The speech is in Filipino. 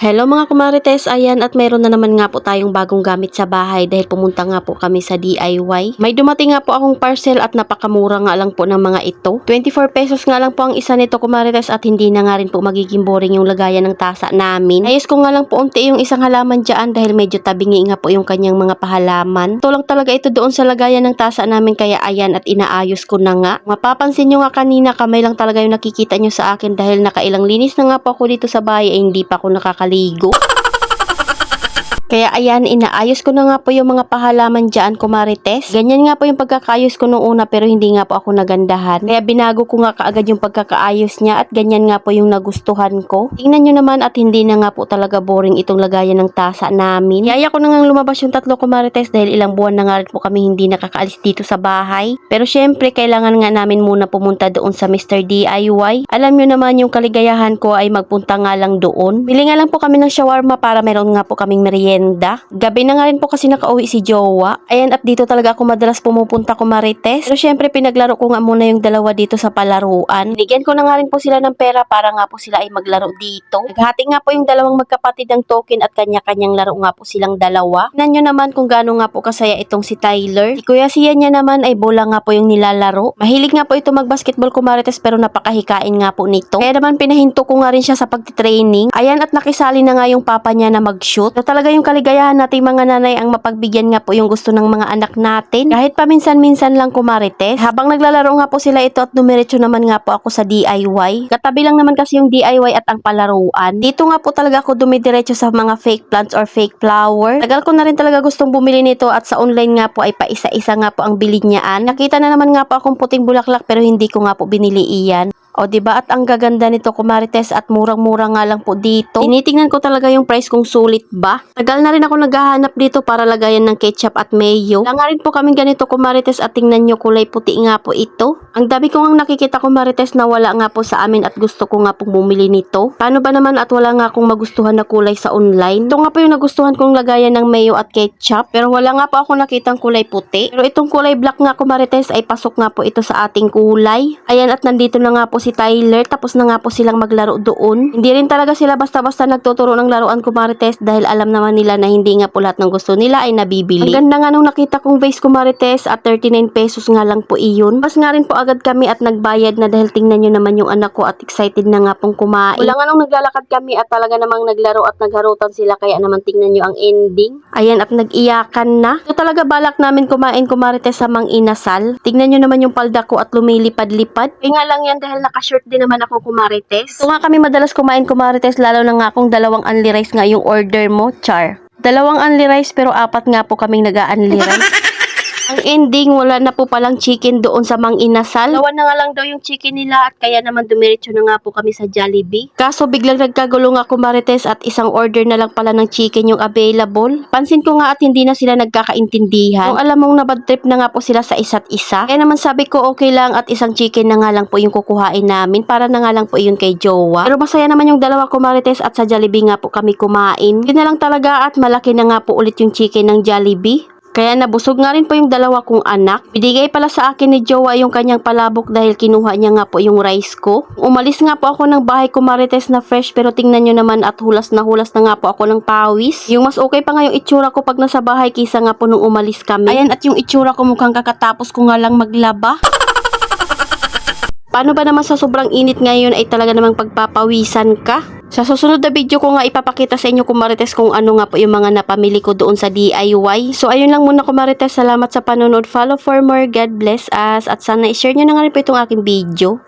Hello mga kumarites, ayan at mayroon na naman nga po tayong bagong gamit sa bahay dahil pumunta nga po kami sa DIY. May dumating nga po akong parcel at napakamura nga lang po ng mga ito. 24 pesos nga lang po ang isa nito kumarites at hindi na nga rin po magiging boring yung lagayan ng tasa namin. Ayos ko nga lang po unti yung isang halaman dyan dahil medyo tabingi nga po yung kanyang mga pahalaman. Ito lang talaga ito doon sa lagayan ng tasa namin kaya ayan at inaayos ko na nga. Mapapansin nyo nga kanina kamay lang talaga yung nakikita nyo sa akin dahil nakailang linis na nga po ako dito sa bahay ay hindi pa ako nakakaligo. Kaya ayan, inaayos ko na nga po yung mga pahalaman dyan, kumarites. Ganyan nga po yung pagkakaayos ko noong una pero hindi nga po ako nagandahan. Kaya binago ko nga kaagad yung pagkakaayos niya at ganyan nga po yung nagustuhan ko. Tingnan nyo naman at hindi na nga po talaga boring itong lagayan ng tasa namin. Yaya ko na nga lumabas yung tatlo kumarites dahil ilang buwan na nga rin po kami hindi nakakaalis dito sa bahay. Pero syempre, kailangan nga namin muna pumunta doon sa Mr. DIY. Alam nyo naman yung kaligayahan ko ay magpunta nga lang doon. Bili nga lang po kami ng shawarma para meron nga po kaming merienda. Gabi na nga rin po kasi nakauwi si Jowa. Ayan at dito talaga ako madalas pumupunta kumarites. Pero syempre pinaglaro ko nga muna yung dalawa dito sa palaruan. Binigyan ko na nga rin po sila ng pera para nga po sila ay maglaro dito. Naghati nga po yung dalawang magkapatid ng token at kanya-kanyang laro nga po silang dalawa. Tingnan nyo naman kung gaano nga po kasaya itong si Tyler. Si Kuya Siya niya naman ay bola nga po yung nilalaro. Mahilig nga po ito mag-basketball kumarites pero napakahikain nga po nito. Kaya naman pinahinto ko nga rin siya sa pagtitraining. Ayan at nakisali na nga yung papa niya na mag-shoot. So talaga yung kaligayahan nating mga nanay ang mapagbigyan nga po yung gusto ng mga anak natin. Kahit paminsan-minsan lang kumarites. Habang naglalaro nga po sila ito at dumiretso naman nga po ako sa DIY. Katabi lang naman kasi yung DIY at ang palaruan. Dito nga po talaga ako dumidiretso sa mga fake plants or fake flower. Tagal ko na rin talaga gustong bumili nito at sa online nga po ay paisa-isa nga po ang bili niyaan. Nakita na naman nga po akong puting bulaklak pero hindi ko nga po binili iyan. O diba at ang gaganda nito kumarites at murang-mura nga lang po dito. Tinitingnan ko talaga yung price kung sulit ba. Tagal na rin ako naghahanap dito para lagayan ng ketchup at mayo. Wala nga rin po kaming ganito kumarites at tingnan nyo kulay puti nga po ito. Ang dami ko nga nakikita kumarites na wala nga po sa amin at gusto ko nga pong bumili nito. Paano ba naman at wala nga akong magustuhan na kulay sa online. Ito nga po yung nagustuhan kong lagayan ng mayo at ketchup. Pero wala nga po ako nakitang kulay puti. Pero itong kulay black nga kumarites ay pasok nga po ito sa ating kulay. Ayan at nandito na nga po si Tyler, tapos na nga po silang maglaro doon. Hindi rin talaga sila basta-basta nagtuturo ng laruan kumarites dahil alam naman nila na hindi nga po lahat ng gusto nila ay nabibili. Ang ganda nga nung nakita kong vase kumarites at 39 pesos nga lang po iyon. Pas nga rin po agad kami at nagbayad na dahil tingnan nyo naman yung anak ko at excited na nga pong kumain. Wala nga nung naglalakad kami at talaga namang naglaro at nagharutan sila kaya naman tingnan nyo ang ending. Ayan at nag-iyakan na. Ito talaga balak namin kumain kumarites sa Mang Inasal. Tingnan nyo naman yung palda ko at lumilipad-lipad. Kaya nga lang yan dahil naka-short din naman ako kumarites. Ito nga kami madalas kumain kumarites lalo na nga kung dalawang only rice nga yung order mo, char. Dalawang only rice pero apat nga po kaming nag-a-only rice. Ang ending, wala na po palang chicken doon sa Mang Inasal. Dalawa na nga lang daw yung chicken nila at kaya naman dumiretso na nga po kami sa Jollibee. Kaso biglang nagkagulo nga kumarites at isang order na lang pala ng chicken yung available. Pansin ko nga at hindi na sila nagkakaintindihan. Kung alam mong nabad trip na nga po sila sa isa't isa. Kaya naman sabi ko okay lang at isang chicken na nga lang po yung kukuhain namin para na nga lang po yun kay Jowa. Pero masaya naman yung dalawa kumarites at sa Jollibee nga po kami kumain. Yun na lang talaga at malaki na nga po ulit yung chicken ng Jollibee. Kaya nabusog nga rin po yung dalawa kong anak. Binigay pala sa akin ni Jowa yung kanyang palabok dahil kinuha niya nga po yung rice ko. Umalis nga po ako ng bahay kumarites na fresh pero tingnan nyo naman at hulas na nga po ako ng pawis. Yung mas okay pa nga yung itsura ko pag nasa bahay kaysa nga po nung umalis kami. Ayan at yung itsura ko mukhang kakatapos ko nga lang maglaba. Paano ba naman sa sobrang init ngayon ay talaga namang pagpapawisan ka? Sa susunod na video ko nga ipapakita sa inyo kumarites kung ano nga po yung mga napamili ko doon sa DIY. So ayun lang muna kumarites, salamat sa panonood, follow for more, God bless us at sana i-share nyo na nga rin po itong aking video.